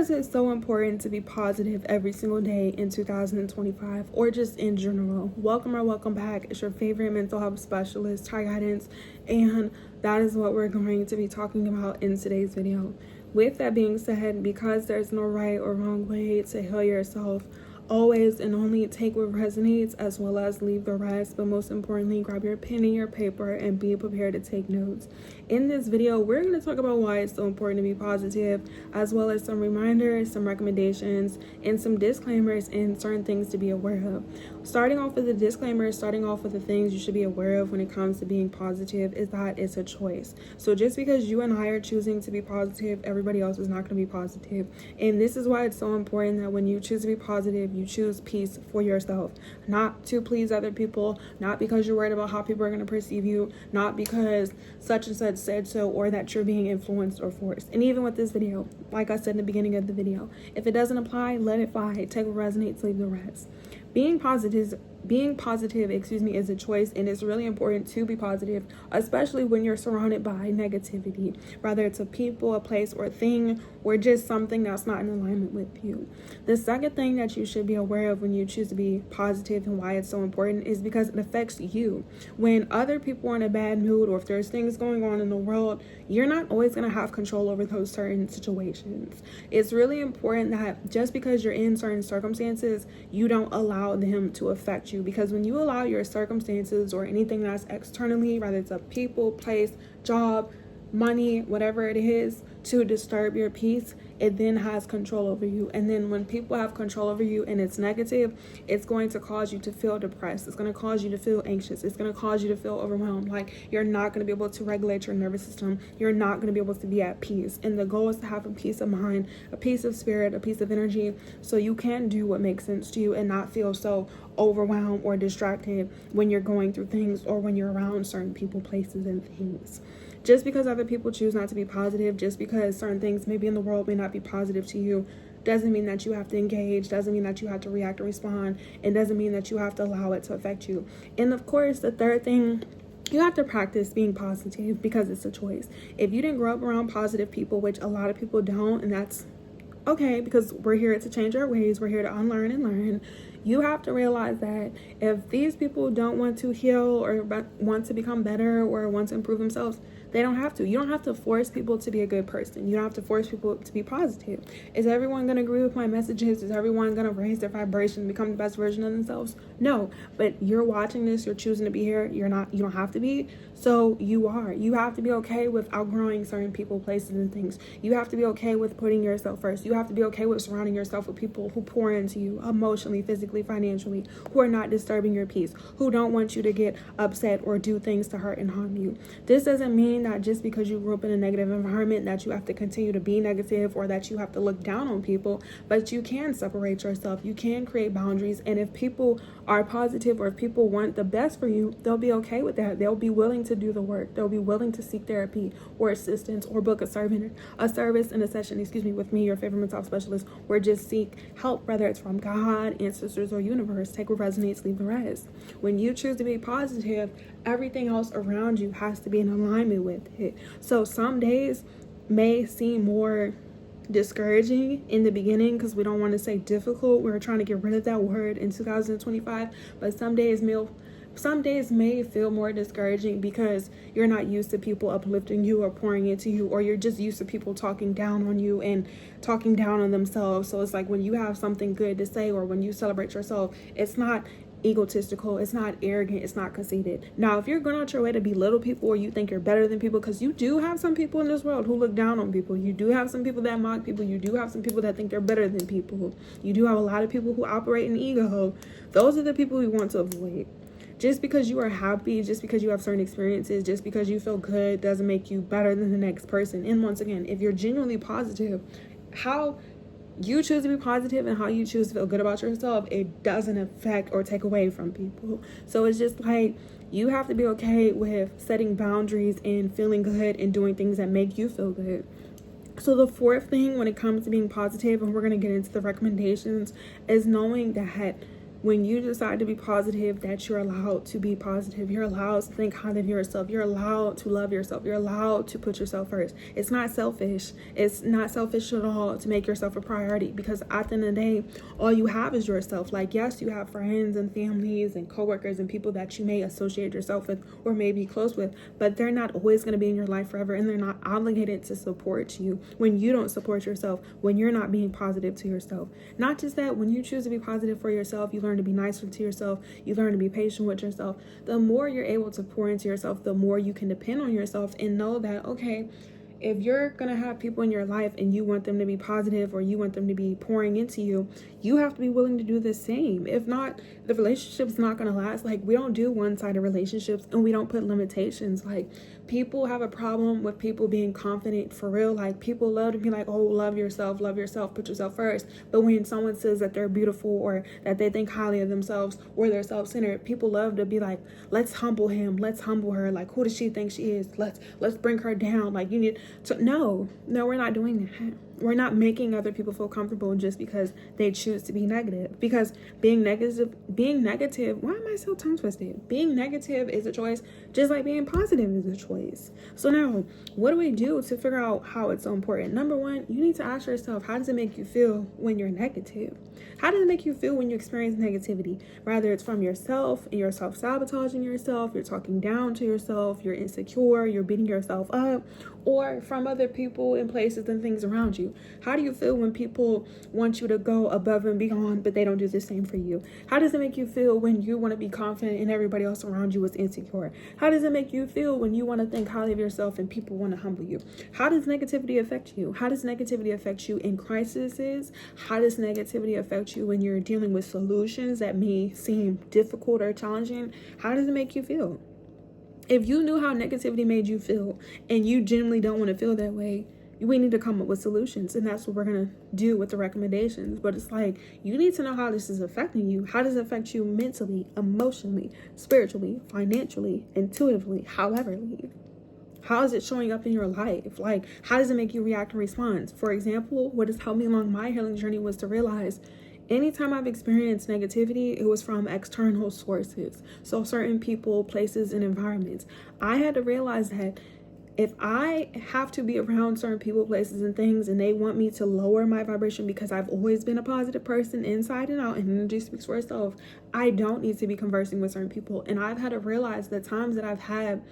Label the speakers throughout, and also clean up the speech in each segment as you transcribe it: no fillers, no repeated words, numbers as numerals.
Speaker 1: is it so important to be positive every single day in 2025 or just in general? Welcome or welcome back. It's your favorite mental health specialist, Ty Guidance, and that is what we're going to be talking about in today's video. With that being said, because there's no right or wrong way to heal yourself, always and only take what resonates as well as leave the rest, but most importantly, grab your pen and your paper and be prepared to take notes. In this video, we're going to talk about why it's so important to be positive, as well as some reminders, some recommendations, and some disclaimers and certain things to be aware of. Starting off with the disclaimers, starting off with the things you should be aware of when it comes to being positive is that it's a choice. So just because you and I are choosing to be positive, everybody else is not going to be positive. And this is why it's so important that when you choose to be positive, you choose peace for yourself, not to please other people, not because you're worried about how people are going to perceive you, not because such and such said so, or that you're being influenced or forced. And even with this video, like I said in the beginning of the video, if it doesn't apply, let it fly. Take what resonates, leave the rest. Being positive, is a choice, and it's really important to be positive, especially when you're surrounded by negativity, whether it's a people, a place, or a thing, or just something that's not in alignment with you. The second thing that you should be aware of when you choose to be positive and why it's so important is because it affects you. When other people are in a bad mood, or if there's things going on in the world, you're not always going to have control over those certain situations. It's really important that just because you're in certain circumstances, you don't allow them to affect you, because when you allow your circumstances or anything that's externally, whether it's a people, place, job, money, whatever it is, to disturb your peace, it then has control over you. And then when people have control over you and it's negative, it's going to cause you to feel depressed. It's going to cause you to feel anxious. It's going to cause you to feel overwhelmed. Like you're not going to be able to regulate your nervous system. You're not going to be able to be at peace. And the goal is to have a peace of mind, a peace of spirit, a peace of energy, so you can do what makes sense to you and not feel so overwhelmed or distracted when you're going through things or when you're around certain people, places, and things. Just because other people choose not to be positive, just because certain things maybe in the world may not be positive to you, doesn't mean that you have to engage, doesn't mean that you have to react or respond, and doesn't mean that you have to allow it to affect you. And of course, the third thing, you have to practice being positive because it's a choice. If you didn't grow up around positive people, which a lot of people don't, and that's okay, because we're here to change our ways, we're here to unlearn and learn. You have to realize that if these people don't want to heal or want to become better or want to improve themselves, they don't have to. You don't have to force people to be a good person. You don't have to force people to be positive. Is everyone going to agree with my messages? Is everyone going to raise their vibration and become the best version of themselves? No, but you're watching this, you're choosing to be here. You're not, you don't have to be. So you are. You have to be okay with outgrowing certain people, places, and things. You have to be okay with putting yourself first. You have to be okay with surrounding yourself with people who pour into you emotionally, physically, financially, who are not disturbing your peace, who don't want you to get upset or do things to hurt and harm you. This doesn't mean that just because you grew up in a negative environment that you have to continue to be negative or that you have to look down on people, but you can separate yourself. You can create boundaries, and if people are positive or if people want the best for you, they'll be okay with that. They'll be willing to do the work. They'll be willing to seek therapy or assistance or book a service and a session, with me, your favorite mental health specialist, or just seek help, whether it's from God, ancestors, or universe. Take what resonates, leave the rest. When you choose to be positive, everything else around you has to be in alignment with it. So some days may seem more discouraging in the beginning because we don't want to say difficult. We're trying to get rid of that word in 2025, but some days may feel more discouraging because you're not used to people uplifting you or pouring into you, or you're just used to people talking down on you and talking down on themselves. So it's like when you have something good to say or when you celebrate yourself, it's not egotistical, it's not arrogant, it's not conceited. Now, if you're going out your way to belittle people or you think you're better than people, because you do have some people in this world who look down on people, you do have some people that mock people, you do have some people that think they're better than people, you do have a lot of people who operate in ego. Those are the people we want to avoid. Just because you are happy, just because you have certain experiences, just because you feel good doesn't make you better than the next person. And once again, if you're genuinely positive, how you choose to be positive and how you choose to feel good about yourself, it doesn't affect or take away from people. So it's just like you have to be okay with setting boundaries and feeling good and doing things that make you feel good. So the fourth thing when it comes to being positive, and we're going to get into the recommendations, is knowing that when you decide to be positive, that you're allowed to be positive. You're allowed to think highly of yourself. You're allowed to love yourself. You're allowed to put yourself first. It's not selfish. It's not selfish at all to make yourself a priority, because at the end of the day, all you have is yourself. Like, yes, you have friends and families and coworkers and people that you may associate yourself with or may be close with, but they're not always going to be in your life forever, and they're not obligated to support you when you don't support yourself, when you're not being positive to yourself. Not just that, when you choose to be positive for yourself, you learn to be nicer to yourself, you learn to be patient with yourself. The more you're able to pour into yourself, the more you can depend on yourself and know that, okay, if you're going to have people in your life and you want them to be positive, or you want them to be pouring into you, you have to be willing to do the same. If not, the relationship's not going to last. Like, we don't do one-sided relationships, and we don't put limitations. Like, people have a problem with people being confident for real. Like, people love to be like, oh, love yourself, put yourself first. But when someone says that they're beautiful, or that they think highly of themselves, or they're self-centered, people love to be like, let's humble him, let's humble her. Like, who does she think she is? Let's bring her down. Like, you need to, no, we're not doing that. We're not making other people feel comfortable just because they choose to be negative. Because being negative, why am I so tongue twisted? Being negative is a choice, just like being positive is a choice. So now, what do we do to figure out how it's so important? Number one, you need to ask yourself, how does it make you feel when you're negative? How does it make you feel when you experience negativity? Rather it's from yourself, and you're self-sabotaging yourself, you're talking down to yourself, you're insecure, you're beating yourself up, or from other people and places and things around you. How do you feel when people want you to go above and beyond, but they don't do the same for you? How does it make you feel when you want to be confident and everybody else around you is insecure? How does it make you feel when you want to think highly of yourself and people want to humble you? How does negativity affect you? How does negativity affect you in crises? How does negativity affect you when you're dealing with solutions that may seem difficult or challenging? How does it make you feel? If you knew how negativity made you feel, and you genuinely don't want to feel that way, we need to come up with solutions, and that's what we're going to do with the recommendations. But it's like, you need to know how this is affecting you. How does it affect you mentally, emotionally, spiritually, financially, intuitively, howeverly? How is it showing up in your life? Like, how does it make you react and respond? For example, what has helped me along my healing journey was to realize anytime I've experienced negativity, it was from external sources. So certain people, places, and environments. I had to realize that if I have to be around certain people, places, and things, and they want me to lower my vibration because I've always been a positive person inside and out, and energy speaks for itself, I don't need to be conversing with certain people. And I've had to realize the times that I've had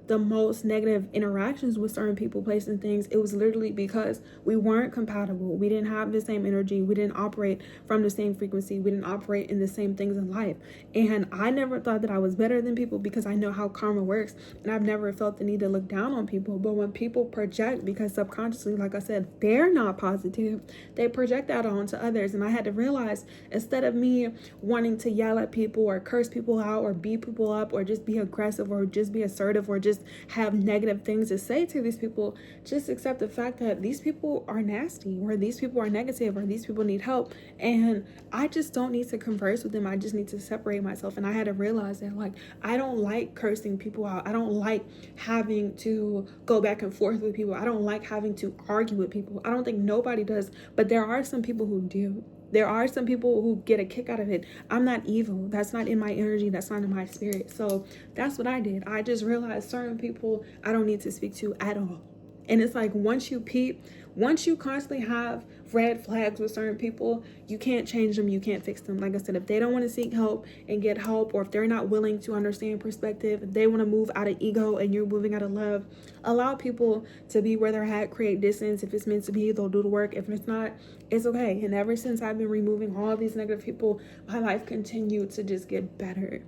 Speaker 1: the most negative interactions with certain people, places, and things, it was literally because we weren't compatible. We didn't have the same energy. We didn't operate from the same frequency. We didn't operate in the same things in life. And I never thought that I was better than people, because I know how karma works, and I've never felt the need to look down on people. But when people project, because subconsciously, like I said, they're not positive, they project that onto others. And I had to realize, instead of me wanting to yell at people or curse people out or beat people up or just be aggressive or just be assertive or just have negative things to say to these people, just accept the fact that these people are nasty, or these people are negative, or these people need help, and I just don't need to converse with them. I just need to separate myself. And I had to realize that, like, I don't like cursing people out. I don't like having to go back and forth with people. I don't like having to argue with people. I don't think nobody does, but there are some people who do. There are some people who get a kick out of it. I'm not evil. That's not in my energy. That's not in my spirit. So that's what I did. I just realized certain people I don't need to speak to at all. And it's like, once you constantly have red flags with certain people, you can't change them, you can't fix them. Like I said, if they don't want to seek help and get help, or if they're not willing to understand perspective, if they want to move out of ego and you're moving out of love, allow people to be where they're at, create distance. If it's meant to be, they'll do the work. If it's not, it's okay. And ever since I've been removing all of these negative people, my life continued to just get better.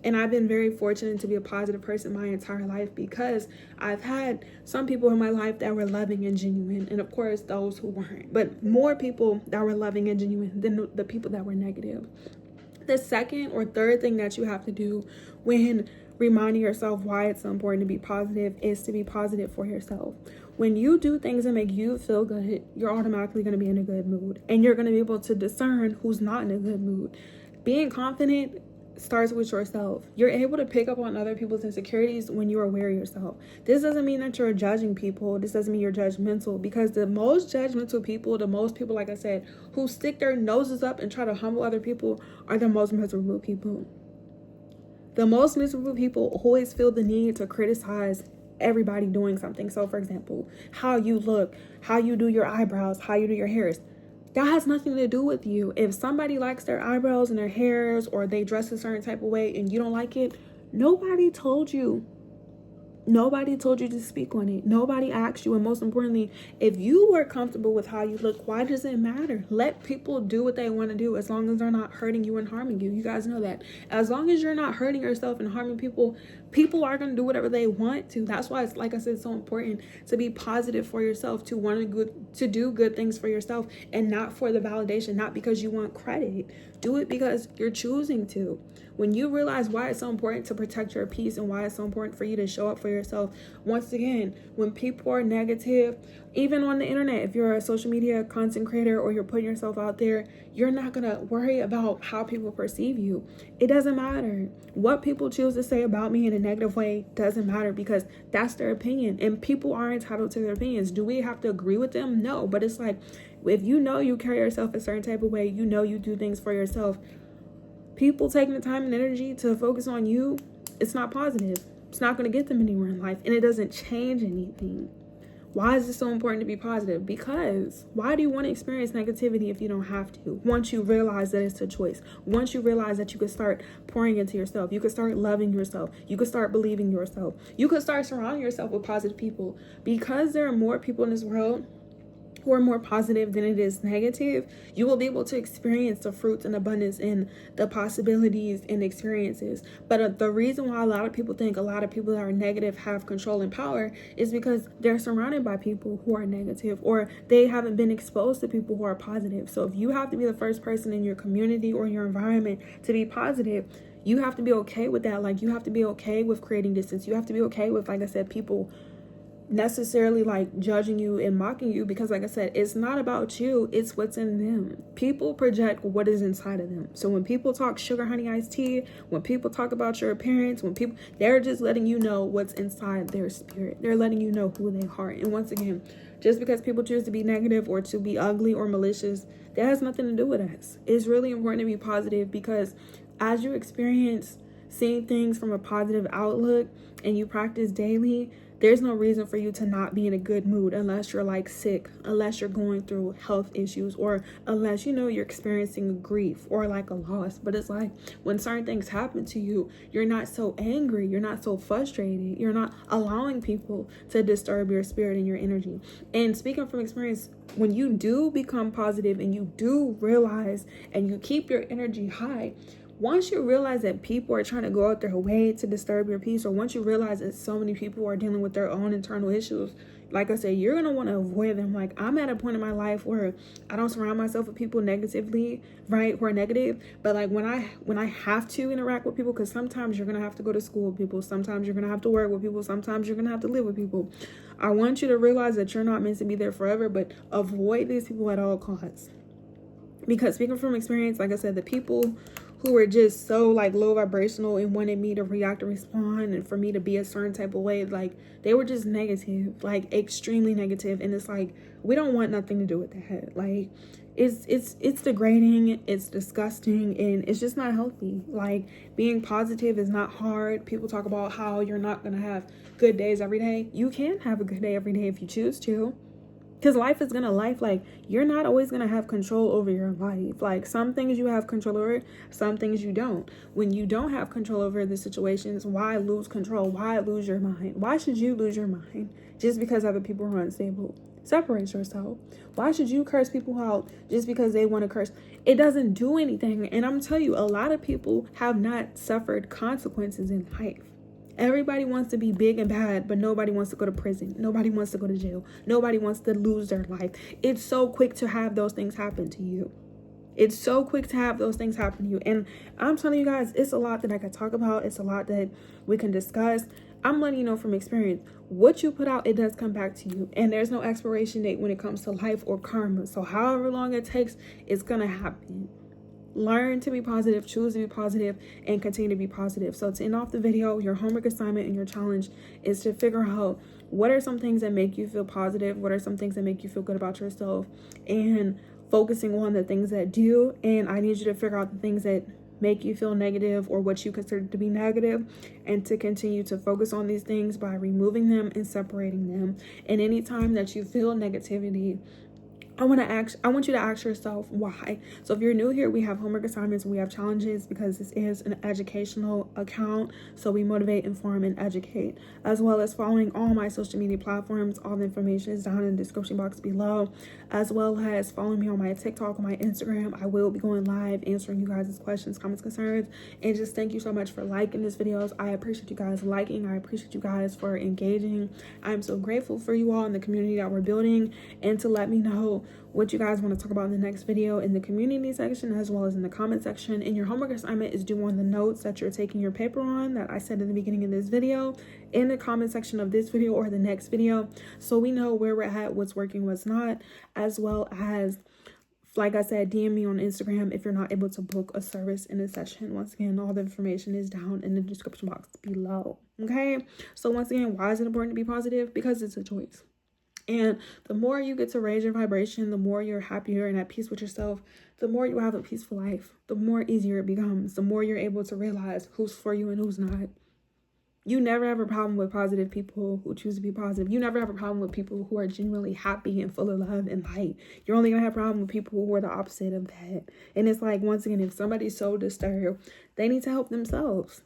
Speaker 1: And I've been very fortunate to be a positive person my entire life, because I've had some people in my life that were loving and genuine, and of course those who weren't, but more people that were loving and genuine than the people that were negative. The second or third thing that you have to do when reminding yourself why it's so important to be positive is to be positive for yourself. When you do things that make you feel good, you're automatically going to be in a good mood, and you're going to be able to discern who's not in a good mood. Being confident starts with yourself. You're able to pick up on other people's insecurities when you're aware of yourself. This doesn't mean that you're judging people. This doesn't mean you're judgmental, because the most judgmental people, the most people, like I said, who stick their noses up and try to humble other people are the most miserable people. The most miserable people always feel the need to criticize everybody doing something. So, for example, how you look, how you do your eyebrows, how you do your hairs. That has nothing to do with you. If somebody likes their eyebrows and their hairs, or they dress a certain type of way and you don't like it, nobody told you. Nobody told you to speak on it. Nobody asked you. And most importantly, if you were comfortable with how you look, why does it matter? Let people do what they want to do, as long as they're not hurting you and harming you. You guys know that. As long as you're not hurting yourself and harming people, people are going to do whatever they want to. That's why it's, like I said, so important to be positive for yourself, to want to do good things for yourself, and not for the validation, not because you want credit. Do it because you're choosing to. When you realize why it's so important to protect your peace and why it's so important for you to show up for yourself, once again, when people are negative, even on the internet, if you're a social media content creator or you're putting yourself out there, you're not going to worry about how people perceive you. It doesn't matter. What people choose to say about me in a negative way doesn't matter, because that's their opinion, and people are entitled to their opinions. Do we have to agree with them? No, but it's like, if you know you carry yourself a certain type of way, you know you do things for yourself, people taking the time and energy to focus on you, it's not positive. It's not going to get them anywhere in life, and it doesn't change anything. Why is it so important to be positive? Because why do you want to experience negativity if you don't have to? Once you realize that it's a choice, once you realize that you could start pouring into yourself, you could start loving yourself, you could start believing yourself, you could start surrounding yourself with positive people. Because there are more people in this world who are more positive than it is negative, you will be able to experience the fruits and abundance and the possibilities and experiences. But the reason why a lot of people think a lot of people that are negative have control and power is because they're surrounded by people who are negative, or they haven't been exposed to people who are positive. So if you have to be the first person in your community or your environment to be positive, you have to be okay with that. Like, you have to be okay with creating distance. You have to be okay with, like I said, people necessarily like judging you and mocking you, because like I said, it's not about you, it's what's in them. People project what is inside of them. So when people talk sugar honey iced tea, when people talk about your appearance, when people, they're just letting you know what's inside their spirit. They're letting you know who they are. And once again, just because people choose to be negative or to be ugly or malicious, that has nothing to do with us. It's really important to be positive, because as you experience seeing things from a positive outlook and you practice daily, there's no reason for you to not be in a good mood unless you're like sick, unless you're going through health issues, or unless you're experiencing grief or like a loss. But it's like, when certain things happen to you, you're not so angry, you're not so frustrated, you're not allowing people to disturb your spirit and your energy. And speaking from experience, when you do become positive and you do realize and you keep your energy high, once you realize that people are trying to go out their way to disturb your peace, or once you realize that so many people are dealing with their own internal issues, like I said, you're going to want to avoid them. Like, I'm at a point in my life where I don't surround myself with people negatively, right, who are negative. But like when I have to interact with people, because sometimes you're going to have to go to school with people, sometimes you're going to have to work with people, sometimes you're going to have to live with people. I want you to realize that you're not meant to be there forever, but avoid these people at all costs. Because speaking from experience, like I said, the people who were just so like low vibrational and wanted me to react and respond and for me to be a certain type of way, like they were just negative, like extremely negative. And it's like, we don't want nothing to do with that. Like, it's degrading, it's disgusting, and it's just not healthy. Like, being positive is not hard. People talk about how you're not gonna have good days every day. You can have a good day every day if you choose to. Because life is gonna life. Like, you're not always gonna have control over your life. Like, some things you have control over, some things you don't. When you don't have control over the situations, why lose control? Why lose your mind? Why should you lose your mind just because other people are unstable? Separate yourself. Why should you curse people out just because they want to curse? It doesn't do anything. And I'm telling you, a lot of people have not suffered consequences in life. Everybody wants to be big and bad, but nobody wants to go to prison. Nobody wants to go to jail. Nobody wants to lose their life. It's so quick to have those things happen to you. It's so quick to have those things happen to you. And I'm telling you guys, it's a lot that I can talk about. It's a lot that we can discuss. I'm letting you know from experience, what you put out, it does come back to you. And there's no expiration date when it comes to life or karma. So however long it takes, it's going to happen. Learn to be positive, choose to be positive, and continue to be positive. So to end off the video, your homework assignment and your challenge is to figure out what are some things that make you feel positive, what are some things that make you feel good about yourself, and focusing on the things that do. And I need you to figure out the things that make you feel negative or what you consider to be negative, and to continue to focus on these things by removing them and separating them. And anytime that you feel negativity, I want you to ask yourself why. So if you're new here, we have homework assignments, we have challenges, because this is an educational account. So we motivate, inform, and educate, as well as following all my social media platforms. All the information is down in the description box below, as well as following me on my TikTok, on my Instagram. I will be going live answering you guys' questions, comments, concerns. And just thank you so much for liking these videos. I appreciate you guys liking. I appreciate you guys for engaging. I'm so grateful for you all in the community that we're building, and to let me know what you guys want to talk about in the next video in the community section, as well as in the comment section. And your homework assignment is due on the notes that you're taking your paper on, that I said in the beginning of this video, in the comment section of this video or the next video, so we know where we're at, what's working, what's not, as well as, like I said, DM me on Instagram if you're not able to book a service in a session. Once again, all the information is down in the description box below. Okay, so once again, why is it important to be positive? Because it's a choice. And the more you get to raise your vibration, the more you're happier and at peace with yourself, the more you have a peaceful life, the more easier it becomes, the more you're able to realize who's for you and who's not. You never have a problem with positive people who choose to be positive. You never have a problem with people who are genuinely happy and full of love and light. You're only going to have a problem with people who are the opposite of that. And it's like, once again, if somebody's so disturbed, they need to help themselves.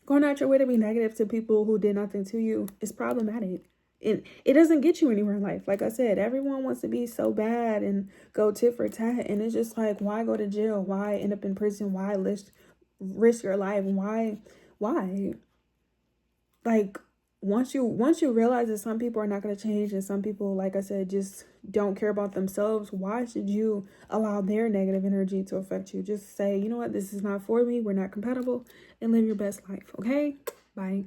Speaker 1: Going out your way to be negative to people who did nothing to you is problematic. It doesn't get you anywhere in life. Like I said, everyone wants to be so bad and go tit for tat. And it's just like, why go to jail? Why end up in prison? Why risk your life? Why? Like, once you realize that some people are not going to change, and some people, like I said, just don't care about themselves, why should you allow their negative energy to affect you? Just say, you know what, this is not for me. We're not compatible, and live your best life. Okay? Bye.